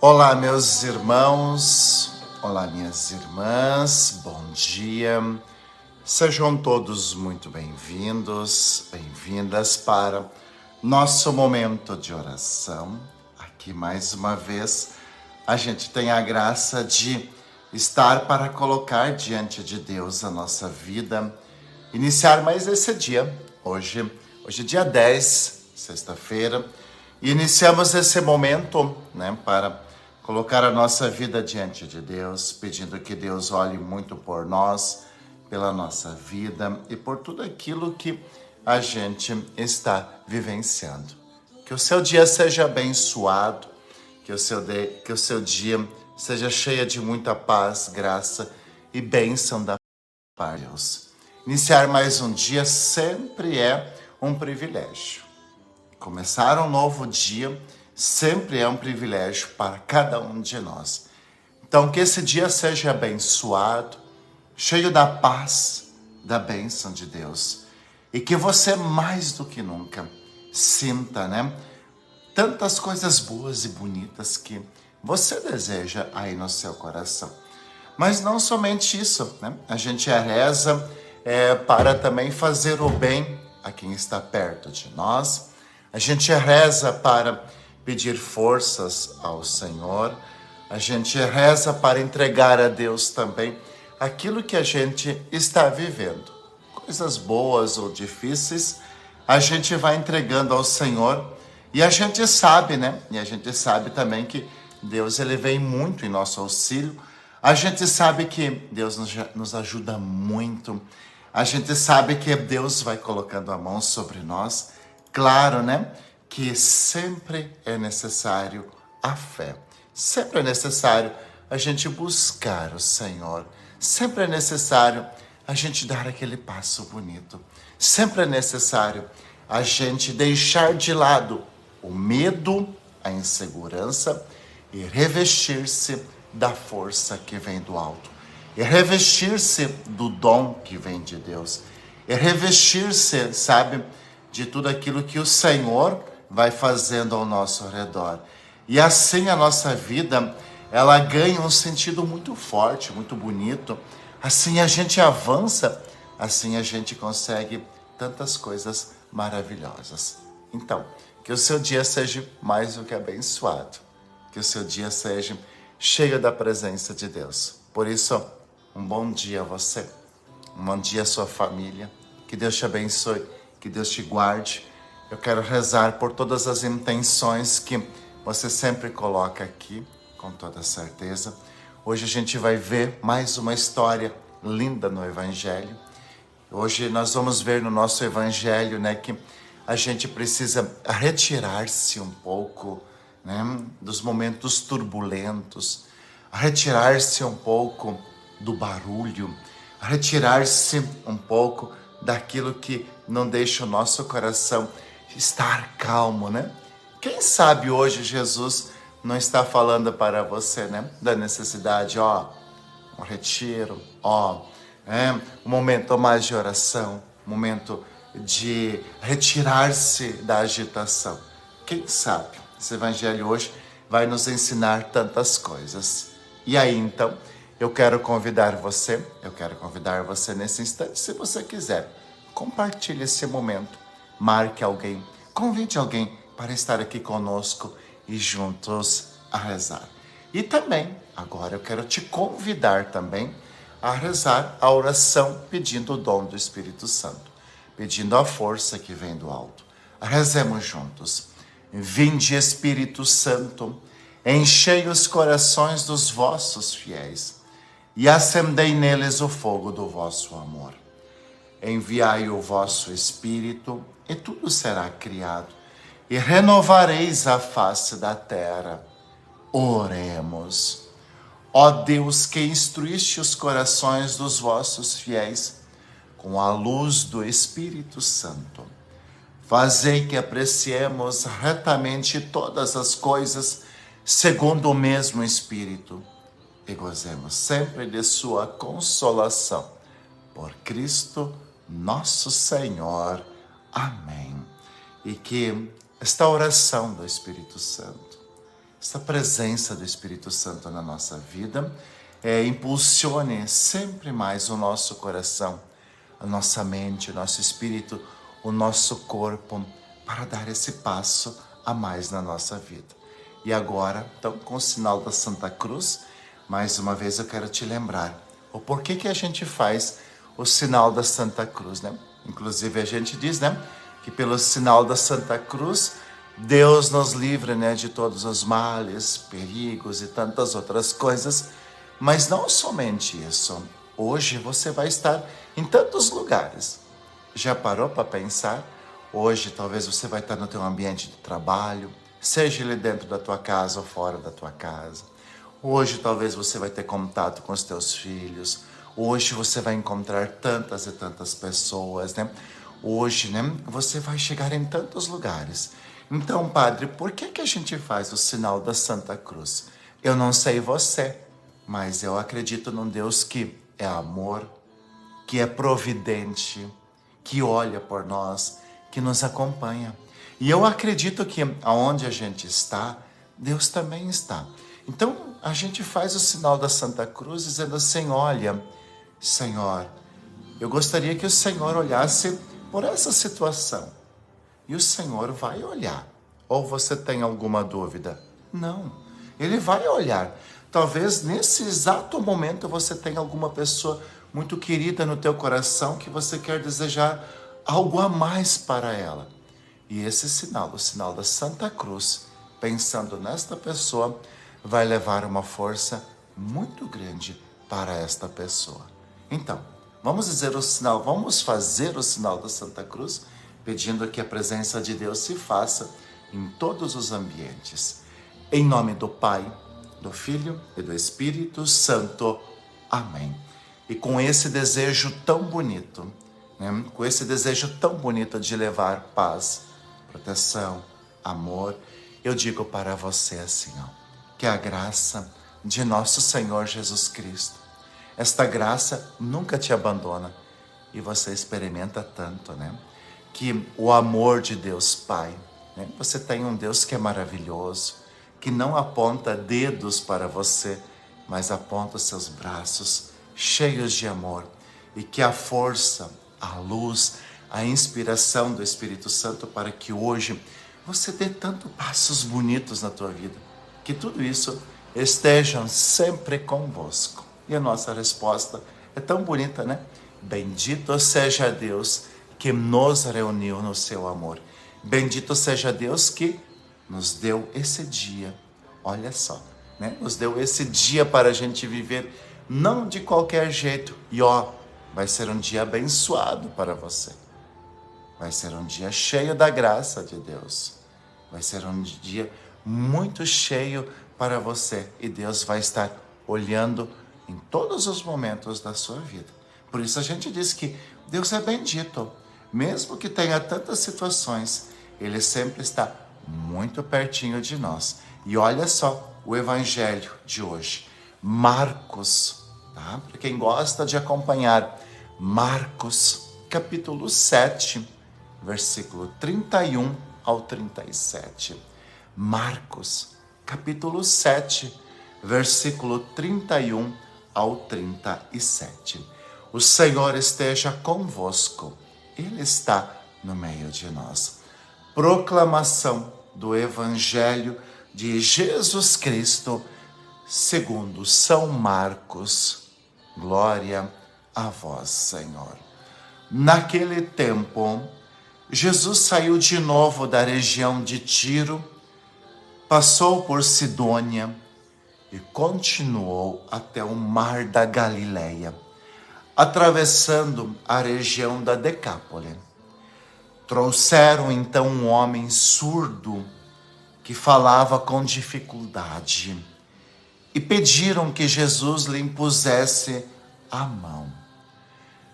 Olá, meus irmãos, olá, minhas irmãs, bom dia. Sejam todos muito bem-vindos, bem-vindas para nosso momento de oração. Aqui, mais uma vez, a gente tem a graça de estar para colocar diante de Deus a nossa vida, iniciar mais esse dia. Hoje é dia 10, sexta-feira, e iniciamos esse momento, para colocar a nossa vida diante de Deus, pedindo que Deus olhe muito por nós, pela nossa vida e por tudo aquilo que a gente está vivenciando. Que o seu dia seja abençoado, que o seu dia seja cheio de muita paz, graça e bênção da parte de Deus. Iniciar mais um dia sempre é um privilégio. Começar um novo dia sempre é um privilégio para cada um de nós. Então, que esse dia seja abençoado, cheio da paz, da bênção de Deus. E que você, mais do que nunca, sinta, tantas coisas boas e bonitas que você deseja aí no seu coração. Mas não somente isso, A gente reza para também fazer o bem a quem está perto de nós. A gente reza para pedir forças ao Senhor. A gente reza para entregar a Deus também aquilo que a gente está vivendo. Coisas boas ou difíceis, a gente vai entregando ao Senhor. E a gente sabe, E a gente sabe também que Deus, Ele vem muito em nosso auxílio. A gente sabe que Deus nos ajuda muito. A gente sabe que Deus vai colocando a mão sobre nós. Claro, que sempre é necessário a fé. Sempre é necessário a gente buscar o Senhor. Sempre é necessário a gente dar aquele passo bonito. Sempre é necessário a gente deixar de lado o medo, a insegurança e revestir-se da força que vem do alto. E revestir-se do dom que vem de Deus. E revestir-se, de tudo aquilo que o Senhor vai fazendo ao nosso redor. E assim a nossa vida, ela ganha um sentido muito forte, muito bonito. Assim a gente avança, assim a gente consegue tantas coisas maravilhosas. Então, que o seu dia seja mais do que abençoado. Que o seu dia seja cheio da presença de Deus. Por isso, um bom dia a você. Um bom dia à sua família. Que Deus te abençoe. Que Deus te guarde. Eu quero rezar por todas as intenções que você sempre coloca aqui, com toda certeza. Hoje a gente vai ver mais uma história linda no Evangelho. Hoje nós vamos ver no nosso Evangelho, que a gente precisa retirar-se um pouco, dos momentos turbulentos, retirar-se um pouco do barulho, retirar-se um pouco daquilo que não deixa o nosso coração estar calmo, Quem sabe hoje Jesus não está falando para você, da necessidade, um retiro, um momento mais de oração, um momento de retirar-se da agitação. Quem sabe esse evangelho hoje vai nos ensinar tantas coisas. E aí, então, eu quero convidar você nesse instante, se você quiser, compartilhe esse momento, marque alguém, convide alguém para estar aqui conosco e juntos a rezar. E também, agora eu quero te convidar também a rezar a oração pedindo o dom do Espírito Santo, pedindo a força que vem do alto. Rezemos juntos. Vinde, Espírito Santo, enchei os corações dos vossos fiéis e acendei neles o fogo do vosso amor. Enviai o vosso Espírito e tudo será criado e renovareis a face da terra. Oremos. Ó Deus, que instruíste os corações dos vossos fiéis com a luz do Espírito Santo, fazei que apreciemos retamente todas as coisas segundo o mesmo Espírito e gozemos sempre de sua consolação. Por Cristo nosso Senhor. Amém. E que esta oração do Espírito Santo essa presença do Espírito Santo na nossa vida, impulsione sempre mais o nosso coração, a nossa mente, o nosso espírito, o nosso corpo, para dar esse passo a mais na nossa vida. E agora, então, com o sinal da Santa Cruz, mais uma vez eu quero te lembrar o porquê que a gente faz o sinal da Santa Cruz, né? Inclusive a gente diz, né, que pelo sinal da Santa Cruz, Deus nos livra, né, de todos os males, perigos e tantas outras coisas. Mas não somente isso. Hoje você vai estar em tantos lugares. Já parou para pensar? Hoje talvez você vai estar no teu ambiente de trabalho, seja ele dentro da tua casa ou fora da tua casa. Hoje talvez você vai ter contato com os teus filhos. Hoje você vai encontrar tantas e tantas pessoas, né? Hoje, né, você vai chegar em tantos lugares. Então, Padre, por que a gente faz o sinal da Santa Cruz? Eu não sei você, mas eu acredito num Deus que é amor, que é providente, que olha por nós, que nos acompanha. E eu acredito que aonde a gente está, Deus também está. Então, a gente faz o sinal da Santa Cruz dizendo assim, olha, Senhor, eu gostaria que o Senhor olhasse por essa situação. E o Senhor vai olhar. Ou você tem alguma dúvida? Não, Ele vai olhar. Talvez nesse exato momento você tenha alguma pessoa muito querida no teu coração que você quer desejar algo a mais para ela. E esse sinal, o sinal da Santa Cruz, pensando nesta pessoa, vai levar uma força muito grande para esta pessoa. Então, vamos fazer o sinal da Santa Cruz, pedindo que a presença de Deus se faça em todos os ambientes. Em nome do Pai, do Filho e do Espírito Santo. Amém. E com esse desejo tão bonito, né? Com esse desejo tão bonito de levar paz, proteção, amor, eu digo para você assim, ó, que a graça de nosso Senhor Jesus Cristo, esta graça nunca te abandona e você experimenta tanto, né? Que o amor de Deus Pai, né? Você tem um Deus que é maravilhoso, que não aponta dedos para você, mas aponta os seus braços cheios de amor e que a força, a luz, a inspiração do Espírito Santo para que hoje você dê tanto passos bonitos na tua vida, que tudo isso estejam sempre convosco. E a nossa resposta é tão bonita, né? Bendito seja Deus que nos reuniu no seu amor. Bendito seja Deus que nos deu esse dia. Olha só, né? Nos deu esse dia para a gente viver, não de qualquer jeito. E ó, vai ser um dia abençoado para você. Vai ser um dia cheio da graça de Deus. Vai ser um dia muito cheio para você. E Deus vai estar olhando em todos os momentos da sua vida. Por isso a gente diz que Deus é bendito. Mesmo que tenha tantas situações, Ele sempre está muito pertinho de nós. E olha só o evangelho de hoje. Marcos, tá? Para quem gosta de acompanhar, Marcos, capítulo 7, versículo 31 ao 37. Marcos, capítulo 7, versículo 31 ao 37. O Senhor esteja convosco. Ele está no meio de nós. Proclamação do Evangelho de Jesus Cristo, segundo São Marcos. Glória a vós, Senhor. Naquele tempo, Jesus saiu de novo da região de Tiro, passou por Sidônia e continuou até o mar da Galileia, atravessando a região da Decápole. Trouxeram então um homem surdo que falava com dificuldade e pediram que Jesus lhe impusesse a mão.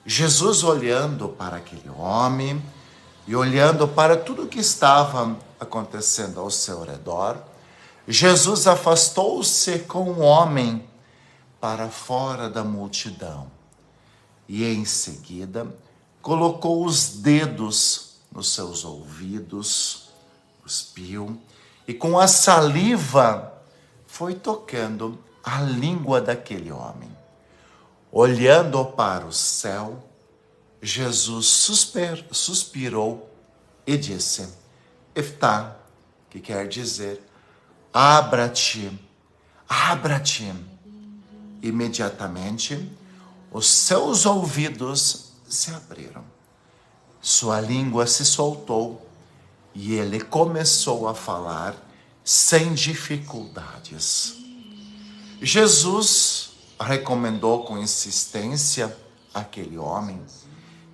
Jesus, olhando para aquele homem e olhando para tudo o que estava acontecendo ao seu redor, Jesus afastou-se com o homem para fora da multidão e em seguida colocou os dedos nos seus ouvidos, cuspiu e com a saliva foi tocando a língua daquele homem. Olhando para o céu, Jesus suspirou e disse, Eftá, que quer dizer, abra-te, abra-te. Imediatamente, os seus ouvidos se abriram. Sua língua se soltou e ele começou a falar sem dificuldades. Jesus recomendou com insistência àquele homem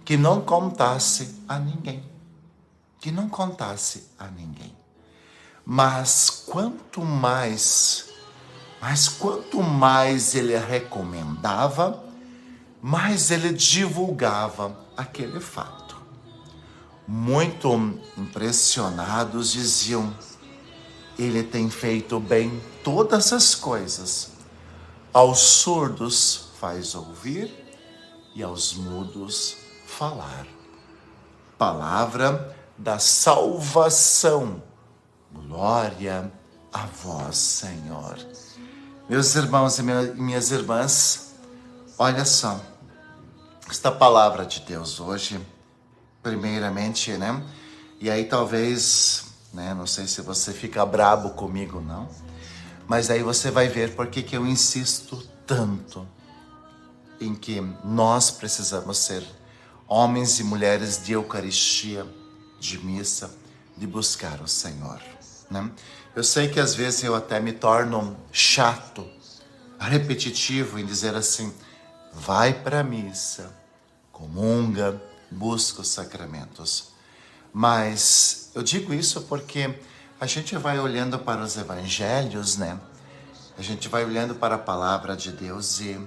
que não contasse a ninguém. Que não contasse a ninguém. Mas quanto mais ele recomendava, mais ele divulgava aquele fato. Muito impressionados diziam, ele tem feito bem todas as coisas. Aos surdos faz ouvir e aos mudos falar. Palavra da salvação. Glória a vós, Senhor. Meus irmãos e minhas irmãs, olha só, esta palavra de Deus hoje, primeiramente, né? E aí talvez, né? Não sei se você fica brabo comigo, não. Mas aí você vai ver por que eu insisto tanto em que nós precisamos ser homens e mulheres de Eucaristia, de missa, de buscar o Senhor, né? Eu sei que às vezes eu até me torno chato, repetitivo em dizer assim, vai para a missa, comunga, busca os sacramentos. Mas eu digo isso porque a gente vai olhando para os evangelhos, né? A gente vai olhando para a palavra de Deus e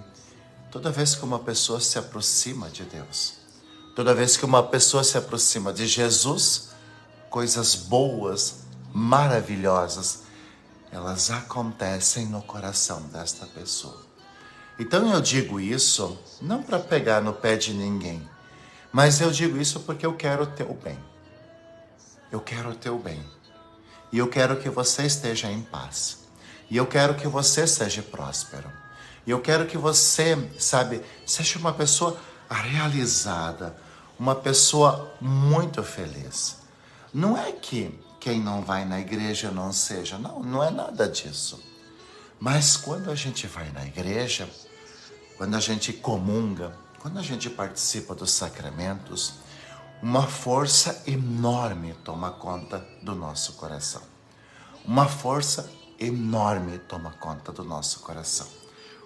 toda vez que uma pessoa se aproxima de Deus, toda vez que uma pessoa se aproxima de Jesus, coisas boas, maravilhosas, elas acontecem no coração desta pessoa. Então eu digo isso não para pegar no pé de ninguém, mas eu digo isso porque eu quero o teu bem. Eu quero o teu bem. E eu quero que você esteja em paz. E eu quero que você seja próspero. E eu quero que você, seja uma pessoa realizada, uma pessoa muito feliz. Não é que quem não vai na igreja não seja, não é nada disso. Mas quando a gente vai na igreja, quando a gente comunga, quando a gente participa dos sacramentos, uma força enorme toma conta do nosso coração. Uma força enorme toma conta do nosso coração.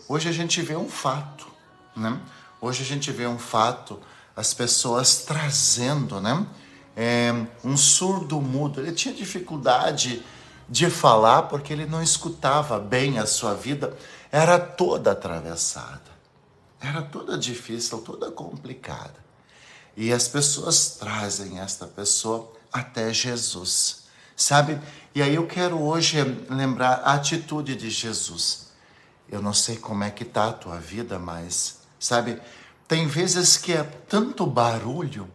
Hoje a gente vê um fato, né? Hoje a gente vê um fato, as pessoas trazendo, né? Um surdo mudo, ele tinha dificuldade de falar porque ele não escutava bem, a sua vida era toda atravessada, era toda difícil, toda complicada. E as pessoas trazem esta pessoa até Jesus, sabe? E aí eu quero hoje lembrar a atitude de Jesus. Eu não sei como é que está a tua vida, mas, sabe, tem vezes que é tanto barulho,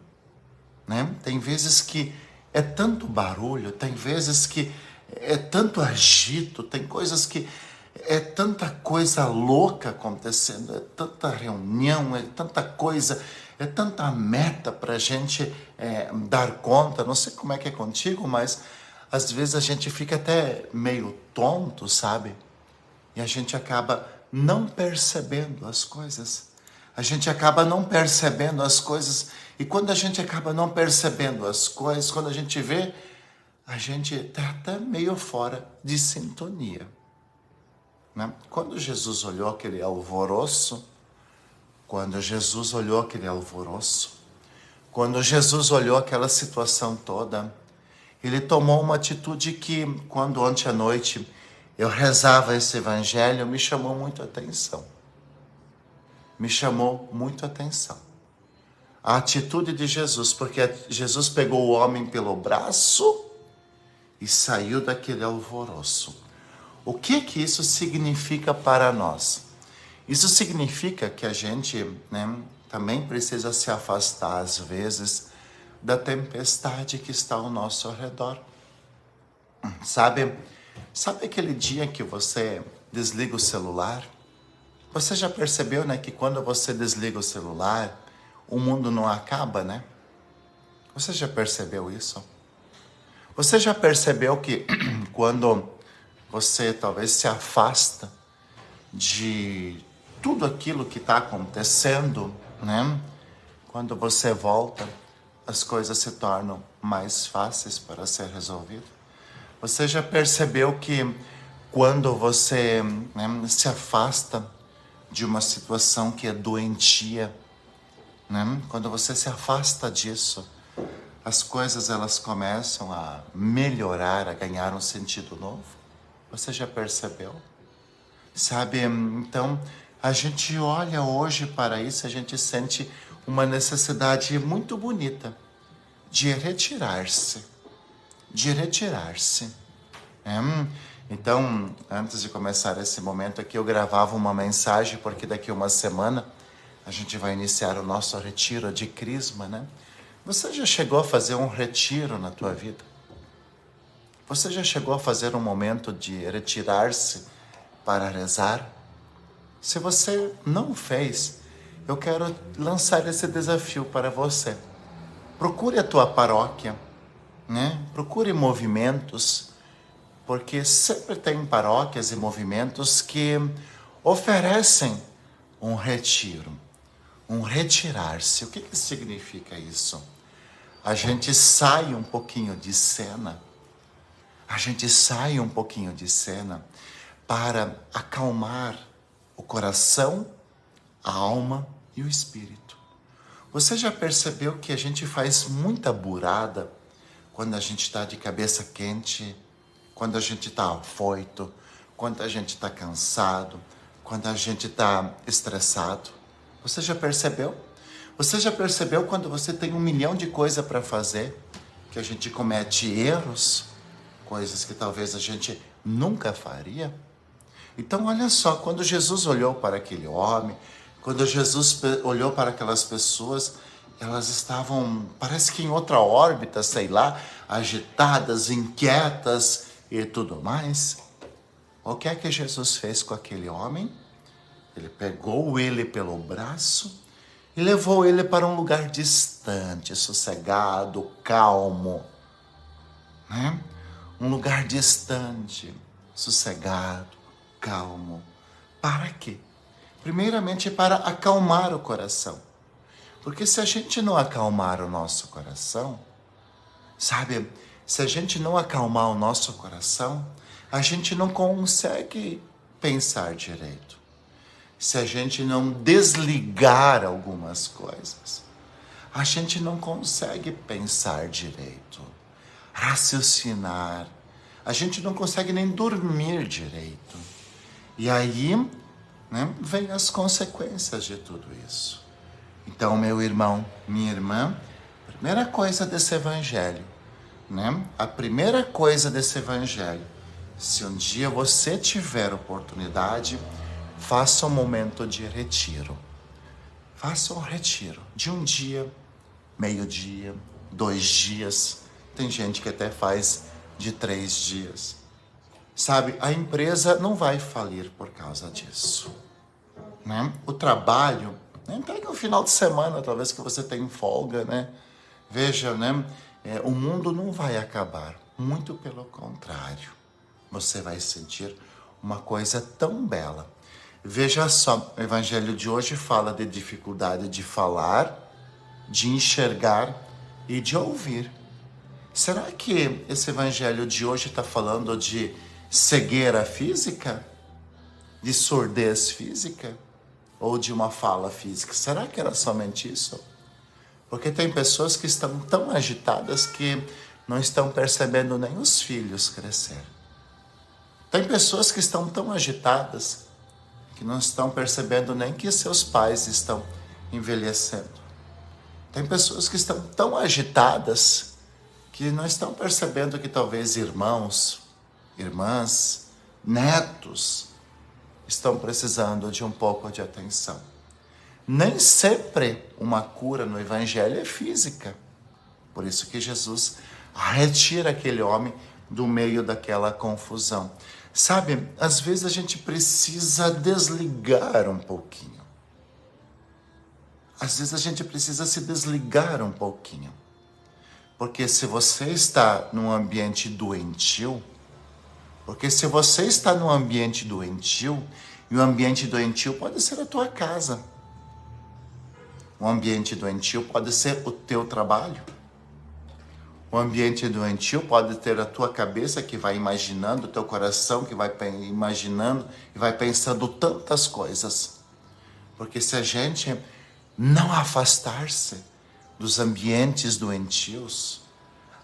né? Tem vezes que é tanto barulho, tem vezes que é tanto agito, tem coisas que é tanta coisa louca acontecendo, é tanta reunião, é tanta coisa, é tanta meta para a gente dar conta. Não sei como é que é contigo, mas às vezes a gente fica até meio tonto, sabe? E a gente acaba não percebendo as coisas. A gente acaba não percebendo as coisas. E quando a gente acaba não percebendo as coisas, quando a gente vê, a gente está até meio fora de sintonia, né? Quando Jesus olhou aquele alvoroço, quando Jesus olhou aquela situação toda, ele tomou uma atitude que, quando ontem à noite eu rezava esse evangelho, me chamou muito a atenção. Me chamou muito a atenção. A atitude de Jesus, porque Jesus pegou o homem pelo braço e saiu daquele alvoroço. O que isso significa para nós? Isso significa que a gente, né, também precisa se afastar, às vezes, da tempestade que está ao nosso redor. Sabe, Sabe aquele dia que você desliga o celular? Você já percebeu, né, que quando você desliga o celular, o mundo não acaba, né? Você já percebeu isso? Você já percebeu que quando você talvez se afasta de tudo aquilo que está acontecendo, né? Quando você volta, as coisas se tornam mais fáceis para ser resolvidas. Você já percebeu que quando você, né, se afasta de uma situação que é doentia, né? Quando você se afasta disso, as coisas elas começam a melhorar, a ganhar um sentido novo? Você já percebeu? Sabe, então a gente olha hoje para isso, a gente sente uma necessidade muito bonita de retirar-se, de retirar-se. né? Então, antes de começar esse momento aqui, eu gravava uma mensagem, porque daqui a uma semana a gente vai iniciar o nosso retiro de Crisma, né? Você já chegou a fazer um retiro na tua vida? Você já chegou a fazer um momento de retirar-se para rezar? Se você não fez, eu quero lançar esse desafio para você. Procure a tua paróquia, né? Procure movimentos, porque sempre tem paróquias e movimentos que oferecem um retiro, um retirar-se. O que significa isso? A gente sai um pouquinho de cena, a gente sai um pouquinho de cena para acalmar o coração, a alma e o espírito. Você já percebeu que a gente faz muita burrada quando a gente está de cabeça quente, quando a gente está afoito, quando a gente está cansado, quando a gente está estressado? Você já percebeu? Você já percebeu quando você tem 1 milhão de coisas para fazer, que a gente comete erros, coisas que talvez a gente nunca faria? Então, olha só, quando Jesus olhou para aquele homem, quando Jesus olhou para aquelas pessoas, elas estavam, parece que em outra órbita, sei lá, agitadas, inquietas e tudo mais. O que é que Jesus fez com aquele homem? Ele pegou ele pelo braço e levou ele para um lugar distante, sossegado, calmo, né? Um lugar distante, sossegado, calmo. Para quê? Primeiramente para acalmar o coração. Porque se a gente não acalmar o nosso coração, sabe, se a gente não acalmar o nosso coração, a gente não consegue pensar direito. Se a gente não desligar algumas coisas, a gente não consegue pensar direito, raciocinar, a gente não consegue nem dormir direito. E aí, né, vem as consequências de tudo isso. Então, meu irmão, minha irmã, a primeira coisa desse evangelho, né? A primeira coisa desse evangelho, se um dia você tiver oportunidade, faça um momento de retiro. Faça um retiro de um dia, meio-dia, 2 dias. Tem gente que até faz de 3 dias. Sabe, a empresa não vai falir por causa disso, né? O trabalho, né? Pega um final de semana, talvez que você tenha folga, né? Veja, né? O mundo não vai acabar, muito pelo contrário. Você vai sentir uma coisa tão bela. Veja só, o evangelho de hoje fala de dificuldade de falar, de enxergar e de ouvir. Será que esse evangelho de hoje está falando de cegueira física? De surdez física? Ou de uma fala física? Será que era somente isso? Porque tem pessoas que estão tão agitadas que não estão percebendo nem os filhos crescer. Tem pessoas que estão tão agitadas que não estão percebendo nem que seus pais estão envelhecendo. Tem pessoas que estão tão agitadas que não estão percebendo que talvez irmãos, irmãs, netos estão precisando de um pouco de atenção. Nem sempre uma cura no evangelho é física. Por isso que Jesus retira aquele homem do meio daquela confusão. Sabe, às vezes a gente precisa desligar um pouquinho. Às vezes a gente precisa se desligar um pouquinho. Porque se você está num ambiente doentio, e o ambiente doentio pode ser a tua casa. O ambiente doentio pode ser o teu trabalho. O ambiente doentio pode ter a tua cabeça que vai imaginando, o teu coração que vai imaginando e vai pensando tantas coisas. Porque se a gente não afastar-se dos ambientes doentios,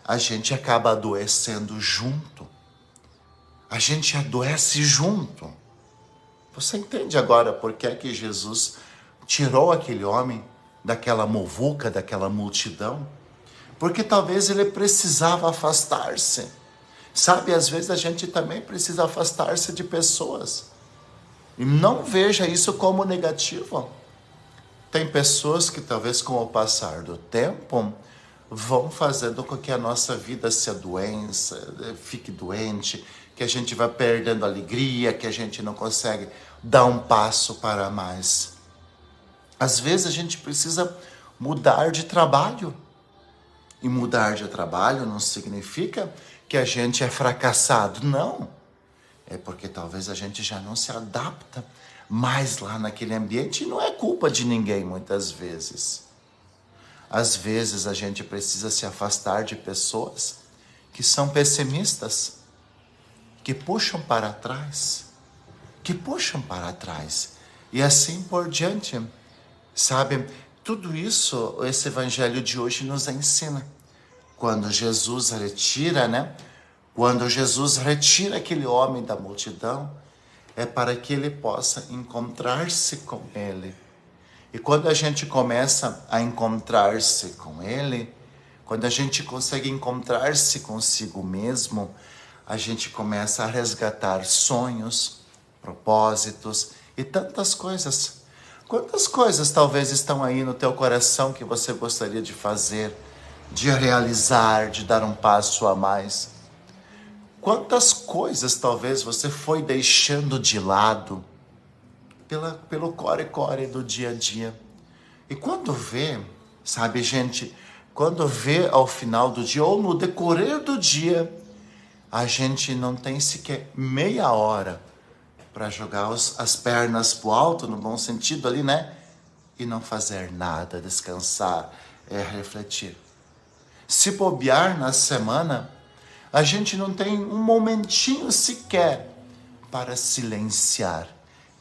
a gente acaba adoecendo junto. A gente adoece junto. Você entende agora por que é que Jesus tirou aquele homem daquela muvuca, daquela multidão? Porque talvez ele precisava afastar-se. Sabe, às vezes a gente também precisa afastar-se de pessoas. E não veja isso como negativo. Tem pessoas que talvez com o passar do tempo vão fazendo com que a nossa vida se adoeça, fique doente, que a gente vai perdendo alegria, que a gente não consegue dar um passo para mais. Às vezes a gente precisa mudar de trabalho. E mudar de trabalho não significa que a gente é fracassado, não. É porque talvez a gente já não se adapta mais lá naquele ambiente e não é culpa de ninguém muitas vezes. Às vezes a gente precisa se afastar de pessoas que são pessimistas, que puxam para trás, e assim por diante. Sabe, tudo isso, esse evangelho de hoje nos ensina. Quando Jesus retira, Quando Jesus retira aquele homem da multidão, é para que ele possa encontrar-se com ele. E quando a gente começa a encontrar-se com ele, quando a gente consegue encontrar-se consigo mesmo, a gente começa a resgatar sonhos, propósitos e tantas coisas. Quantas coisas talvez estão aí no teu coração que você gostaria de fazer, de realizar, de dar um passo a mais? Quantas coisas talvez você foi deixando de lado pelo core-core do dia a dia? E quando vê, sabe, gente, quando vê ao final do dia ou no decorrer do dia, a gente não tem sequer meia hora para jogar as pernas pro alto, no bom sentido ali, e não fazer nada, descansar, refletir. Se bobear na semana, a gente não tem um momentinho sequer para silenciar.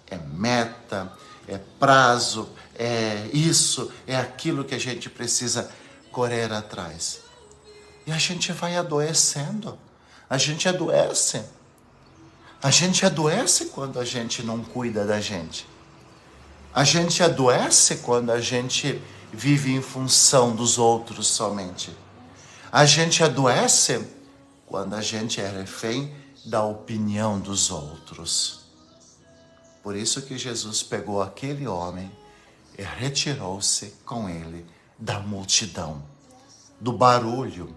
É meta, é prazo, é isso, é aquilo que a gente precisa correr atrás. E a gente vai adoecendo. A gente adoece. A gente adoece quando a gente não cuida da gente. A gente adoece quando a gente vive em função dos outros somente. A gente adoece quando a gente é refém da opinião dos outros. Por isso que Jesus pegou aquele homem e retirou-se com ele da multidão, do barulho,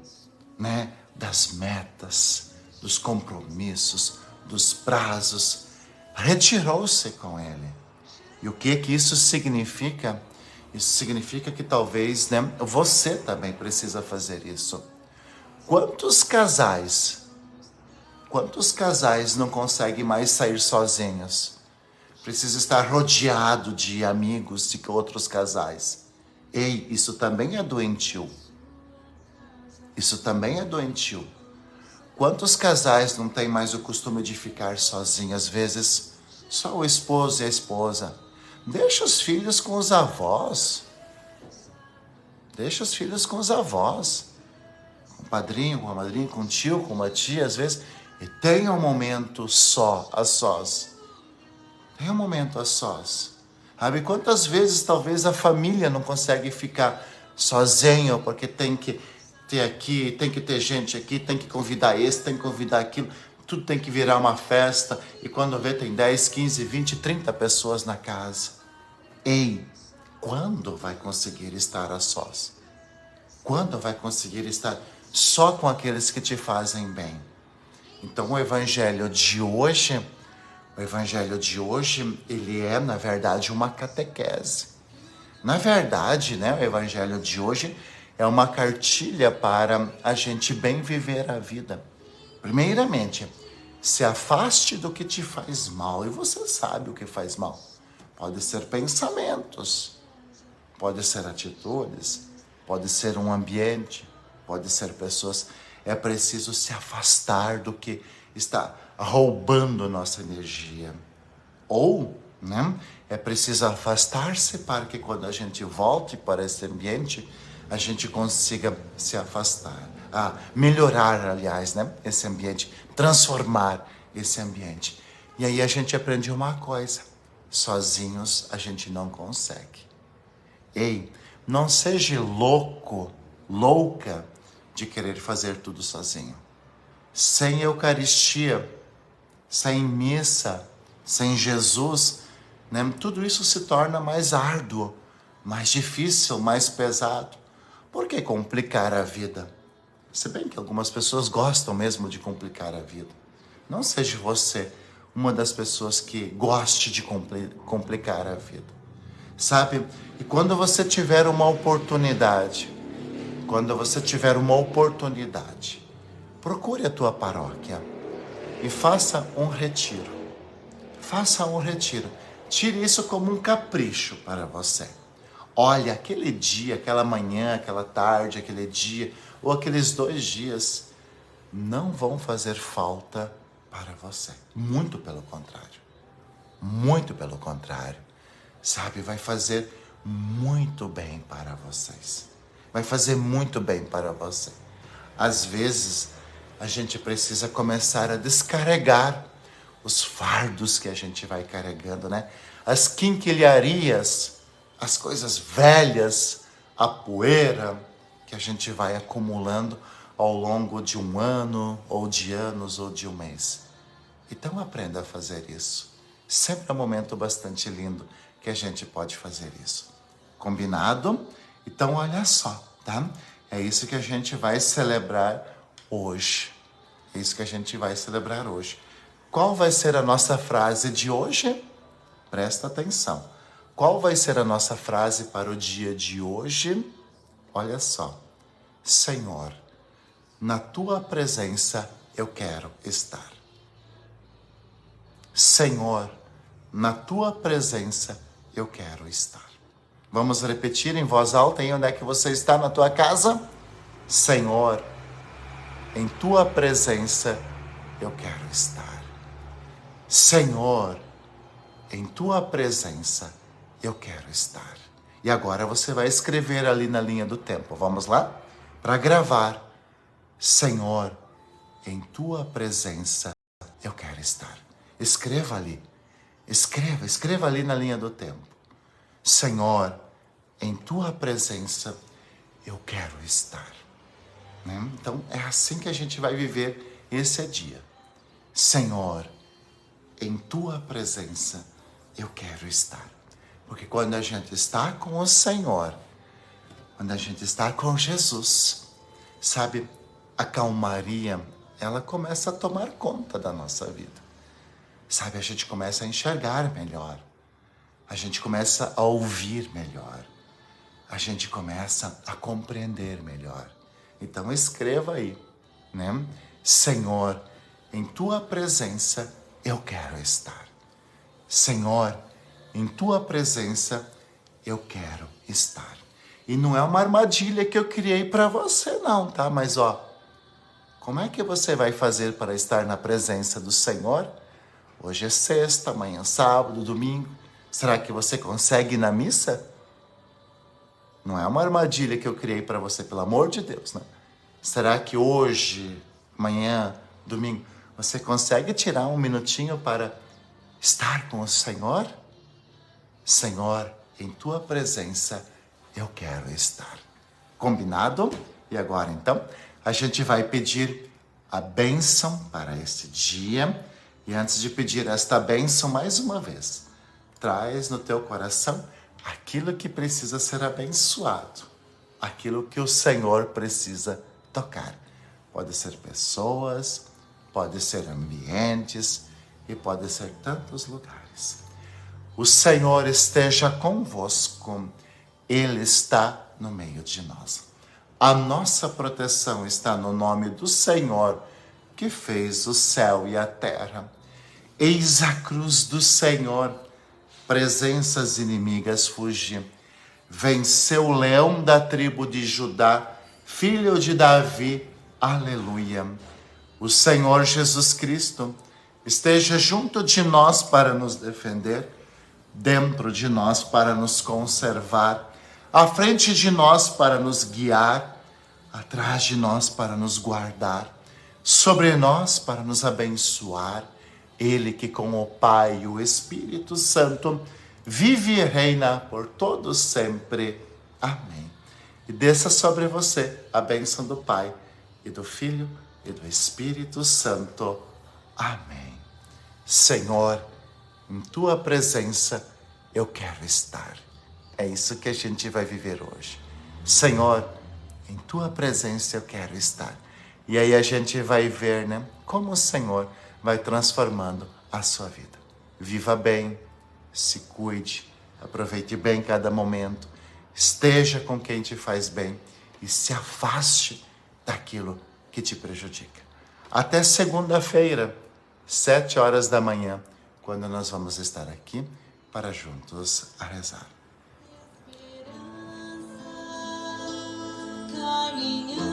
das metas, dos compromissos, dos prazos. Retirou-se com ele. E o que isso significa? Isso significa que talvez, você também precisa fazer isso. Quantos casais não conseguem mais sair sozinhos? Precisa estar rodeado de amigos, de outros casais. Ei, isso também é doentio. Isso também é doentio. Quantos casais não têm mais o costume de ficar sozinhos? Às vezes, só o esposo e a esposa. Deixa os filhos com os avós. Deixa os filhos com os avós. Com o padrinho, com a madrinha, com o tio, com uma tia, às vezes. E tenha um momento a sós. Tenha um momento a sós. Sabe quantas vezes talvez a família não consegue ficar sozinho porque tem que ter aqui, tem que ter gente aqui, tem que convidar esse, tem que convidar aquilo. Tudo tem que virar uma festa. E quando vê tem 10, 15, 20, 30 pessoas na casa. Ei, quando vai conseguir estar a sós? Quando vai conseguir estar só com aqueles que te fazem bem? Então o evangelho de hoje, ele é, na verdade, uma catequese. Na verdade, né, o evangelho de hoje é uma cartilha para a gente bem viver a vida. Primeiramente, se afaste do que te faz mal. E você sabe o que faz mal. Pode ser pensamentos, pode ser atitudes, pode ser um ambiente, pode ser pessoas. É preciso se afastar do que está roubando nossa energia. Ou, né, é preciso afastar-se para que quando a gente volte para esse ambiente, a gente consiga se afastar. Melhorar, aliás, né, esse ambiente, transformar esse ambiente. E aí a gente aprende uma coisa: sozinhos a gente não consegue. Ei, não seja louco, louca de querer fazer tudo sozinho. Sem Eucaristia, sem missa, sem Jesus, né, tudo isso se torna mais árduo, mais difícil, mais pesado. Por que complicar a vida? Se bem que algumas pessoas gostam mesmo de complicar a vida. Não seja você uma das pessoas que goste de complicar a vida. Sabe? E quando você tiver uma oportunidade, procure a tua paróquia e faça um retiro. Faça um retiro. Tire isso como um capricho para você. Olha, aquele dia, aquela manhã, aquela tarde, aquele dia, ou aqueles 2 dias, não vão fazer falta para você. Muito pelo contrário. Muito pelo contrário. Sabe, vai fazer muito bem para vocês. Vai fazer muito bem para você. Às vezes, a gente precisa começar a descarregar os fardos que a gente vai carregando, né? As quinquilharias, as coisas velhas, a poeira que a gente vai acumulando ao longo de um ano, ou de anos, ou de um mês. Então aprenda a fazer isso. Sempre é um momento bastante lindo que a gente pode fazer isso. Combinado? Então olha só, tá? É isso que a gente vai celebrar hoje. É isso que a gente vai celebrar hoje. Qual vai ser a nossa frase de hoje? Presta atenção. Qual vai ser a nossa frase para o dia de hoje? Olha só. Senhor, na tua presença eu quero estar. Senhor, na tua presença eu quero estar. Vamos repetir em voz alta aí onde é que você está na tua casa? Senhor, em tua presença eu quero estar. Senhor, em tua presença eu quero estar. E agora você vai escrever ali na linha do tempo. Vamos lá? Para gravar. Senhor, em tua presença eu quero estar. Escreva ali. Escreva ali na linha do tempo. Senhor, em tua presença eu quero estar. Né? Então é assim que a gente vai viver esse dia. Senhor, em tua presença eu quero estar. Porque quando a gente está com o Senhor, quando a gente está com Jesus, sabe, a calmaria, ela começa a tomar conta da nossa vida. Sabe, a gente começa a enxergar melhor. A gente começa a ouvir melhor. A gente começa a compreender melhor. Então escreva aí, né? Senhor, em tua presença eu quero estar. Senhor, em tua presença eu quero estar. E não é uma armadilha que eu criei para você não, tá? Mas como é que você vai fazer para estar na presença do Senhor? Hoje é sexta, amanhã é sábado, domingo. Será que você consegue ir na missa? Não é uma armadilha que eu criei para você, pelo amor de Deus, né? Será que hoje, amanhã, domingo, você consegue tirar um minutinho para estar com o Senhor? Senhor, em tua presença eu quero estar. Combinado? E agora então, a gente vai pedir a bênção para esse dia. E antes de pedir esta bênção, mais uma vez, traz no teu coração aquilo que precisa ser abençoado, aquilo que o Senhor precisa tocar. Pode ser pessoas, pode ser ambientes e pode ser tantos lugares. O Senhor esteja convosco, Ele está no meio de nós. A nossa proteção está no nome do Senhor, que fez o céu e a terra. Eis a cruz do Senhor, presenças inimigas fugem. Venceu o leão da tribo de Judá, filho de Davi, aleluia. O Senhor Jesus Cristo esteja junto de nós para nos defender, dentro de nós para nos conservar, à frente de nós para nos guiar, atrás de nós para nos guardar, sobre nós para nos abençoar. Ele que com o Pai e o Espírito Santo vive e reina por todos sempre. Amém. E desça sobre você a bênção do Pai e do Filho e do Espírito Santo. Amém. Senhor, em Tua presença eu quero estar. É isso que a gente vai viver hoje. Senhor, em Tua presença eu quero estar. E aí a gente vai ver, como o Senhor vai transformando a sua vida. Viva bem, se cuide, aproveite bem cada momento, esteja com quem te faz bem e se afaste daquilo que te prejudica. Até segunda-feira, 7h da manhã, quando nós vamos estar aqui para juntos a rezar. Caminhando